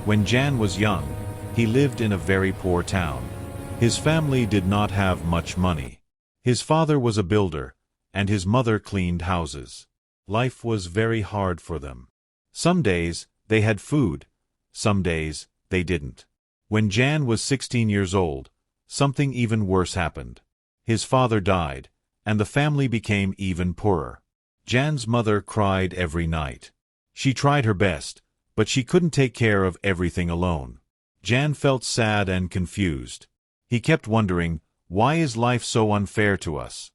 When Jan was young, he lived in a very poor town. His family did not have much money. His father was a builder, and his mother cleaned houses. Life was very hard for them. Some days, they had food. Some days, they didn't. When Jan was 16 years old, something even worse happened. His father died, and the family became even poorer. Jan's mother cried every night. She tried her best, but she couldn't take care of everything alone. Jan felt sad and confused. He kept wondering, why is life so unfair to us?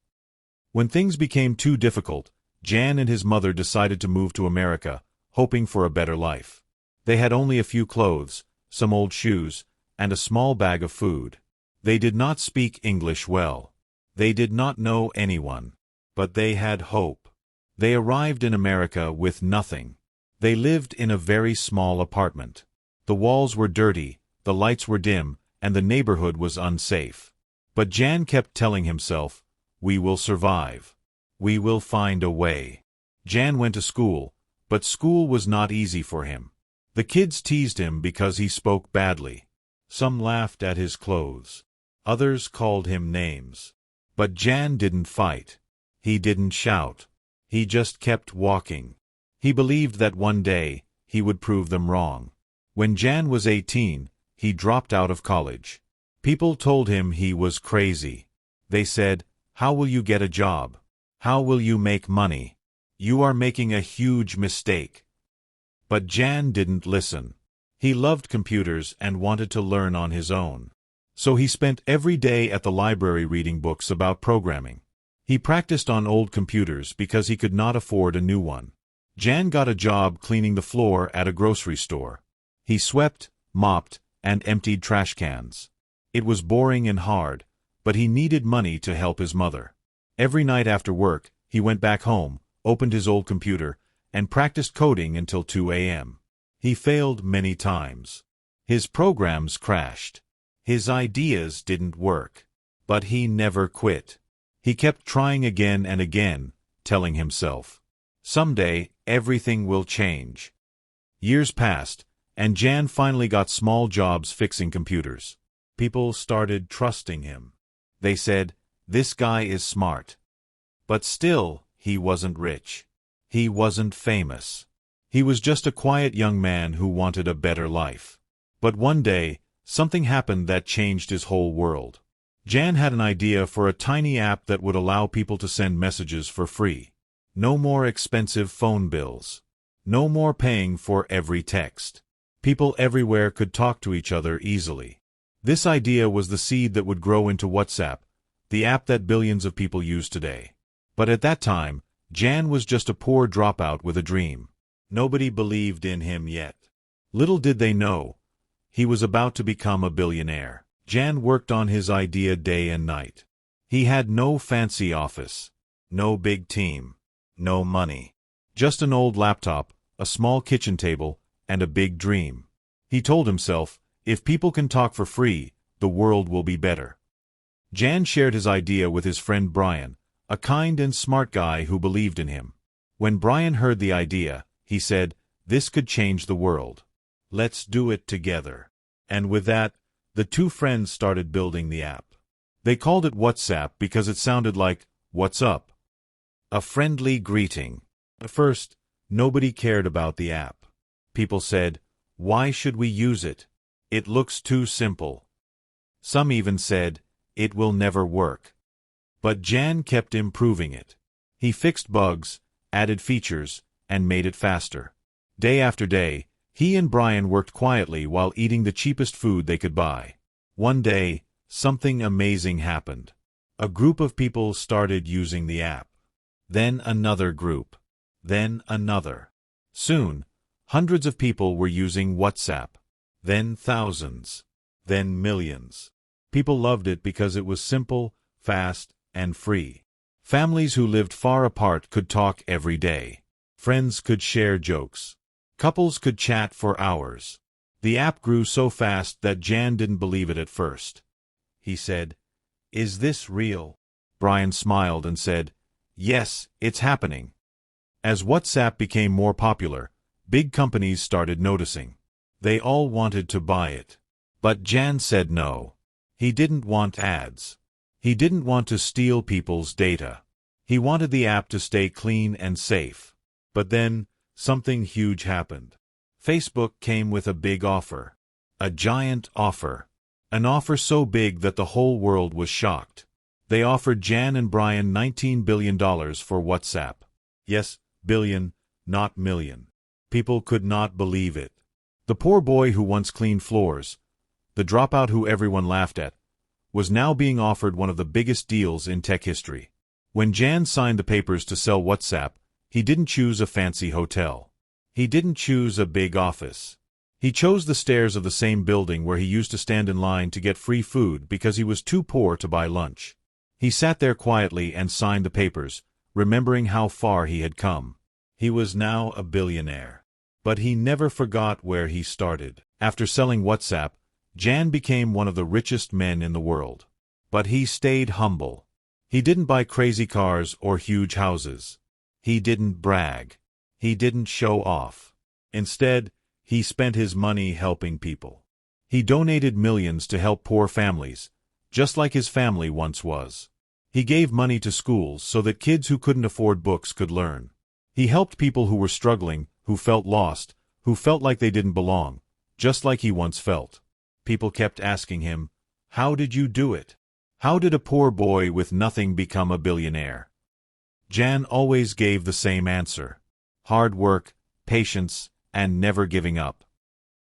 When things became too difficult, Jan and his mother decided to move to America, hoping for a better life. They had only a few clothes, some old shoes, and a small bag of food. They did not speak English well. They did not know anyone. But they had hope. They arrived in America with nothing. They lived in a very small apartment. The walls were dirty, the lights were dim, and the neighborhood was unsafe. But Jan kept telling himself, "We will survive. We will find a way." Jan went to school, but school was not easy for him. The kids teased him because he spoke badly. Some laughed at his clothes. Others called him names. But Jan didn't fight. He didn't shout. He just kept walking. He believed that one day, he would prove them wrong. When Jan was 18, he dropped out of college. People told him he was crazy. They said, "How will you get a job? How will you make money? You are making a huge mistake." But Jan didn't listen. He loved computers and wanted to learn on his own. So he spent every day at the library reading books about programming. He practiced on old computers because he could not afford a new one. Jan got a job cleaning the floor at a grocery store. He swept, mopped, and emptied trash cans. It was boring and hard, but he needed money to help his mother. Every night after work, he went back home, opened his old computer, and practiced coding until 2 a.m. He failed many times. His programs crashed. His ideas didn't work. But he never quit. He kept trying again and again, telling himself, "Someday, everything will change." Years passed, and Jan finally got small jobs fixing computers. People started trusting him. They said, "This guy is smart." But still, he wasn't rich. He wasn't famous. He was just a quiet young man who wanted a better life. But one day, something happened that changed his whole world. Jan had an idea for a tiny app that would allow people to send messages for free. No more expensive phone bills. No more paying for every text. People everywhere could talk to each other easily. This idea was the seed that would grow into WhatsApp, the app that billions of people use today. But at that time, Jan was just a poor dropout with a dream. Nobody believed in him yet. Little did they know, he was about to become a billionaire. Jan worked on his idea day and night. He had no fancy office, no big team, no money. Just an old laptop, a small kitchen table, and a big dream. He told himself, if people can talk for free, the world will be better. Jan shared his idea with his friend Brian, a kind and smart guy who believed in him. When Brian heard the idea, he said, "This could change the world. Let's do it together." And with that, the two friends started building the app. They called it WhatsApp because it sounded like, "What's up?" A friendly greeting. At first, nobody cared about the app. People said, "Why should we use it? It looks too simple." Some even said, "It will never work." But Jan kept improving it. He fixed bugs, added features, and made it faster. Day after day, he and Brian worked quietly while eating the cheapest food they could buy. One day, something amazing happened. A group of people started using the app. Then another group. Then another. Soon, hundreds of people were using WhatsApp. Then thousands. Then millions. People loved it because it was simple, fast, and free. Families who lived far apart could talk every day. Friends could share jokes. Couples could chat for hours. The app grew so fast that Jan didn't believe it at first. He said, "Is this real?" Brian smiled and said, "Yes, it's happening." As WhatsApp became more popular, big companies started noticing. They all wanted to buy it. But Jan said no. He didn't want ads. He didn't want to steal people's data. He wanted the app to stay clean and safe. But then, something huge happened. Facebook came with a big offer. A giant offer. An offer so big that the whole world was shocked. They offered Jan and Brian $19 billion for WhatsApp. Yes, billion, not million. People could not believe it. The poor boy who once cleaned floors, the dropout who everyone laughed at, was now being offered one of the biggest deals in tech history. When Jan signed the papers to sell WhatsApp, he didn't choose a fancy hotel. He didn't choose a big office. He chose the stairs of the same building where he used to stand in line to get free food because he was too poor to buy lunch. He sat there quietly and signed the papers, remembering how far he had come. He was now a billionaire. But he never forgot where he started. After selling WhatsApp, Jan became one of the richest men in the world. But he stayed humble. He didn't buy crazy cars or huge houses. He didn't brag. He didn't show off. Instead, he spent his money helping people. He donated millions to help poor families, just like his family once was. He gave money to schools so that kids who couldn't afford books could learn. He helped people who were struggling, who felt lost, who felt like they didn't belong, just like he once felt. People kept asking him, "How did you do it? How did a poor boy with nothing become a billionaire?" Jan always gave the same answer: hard work, patience, and never giving up.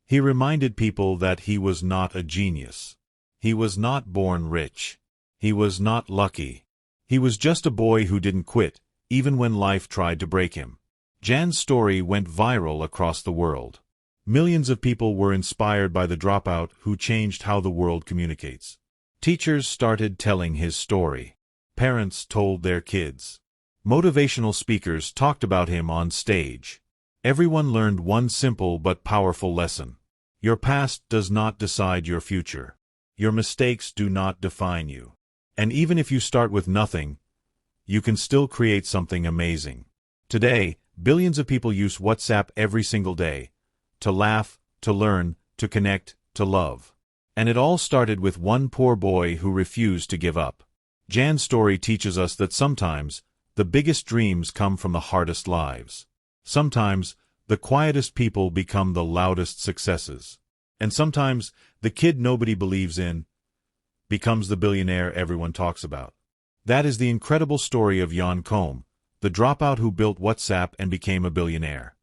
He reminded people that he was not a genius. He was not born rich. He was not lucky. He was just a boy who didn't quit, even when life tried to break him. Jan's story went viral across the world. Millions of people were inspired by the dropout who changed how the world communicates. Teachers started telling his story. Parents told their kids. Motivational speakers talked about him on stage. Everyone learned one simple but powerful lesson. Your past does not decide your future. Your mistakes do not define you. And even if you start with nothing, you can still create something amazing. Today, billions of people use WhatsApp every single day. To laugh, to learn, to connect, to love. And it all started with one poor boy who refused to give up. Jan's story teaches us that sometimes, the biggest dreams come from the hardest lives. Sometimes, the quietest people become the loudest successes. And sometimes, the kid nobody believes in becomes the billionaire everyone talks about. That is the incredible story of Jan Koum, the dropout who built WhatsApp and became a billionaire.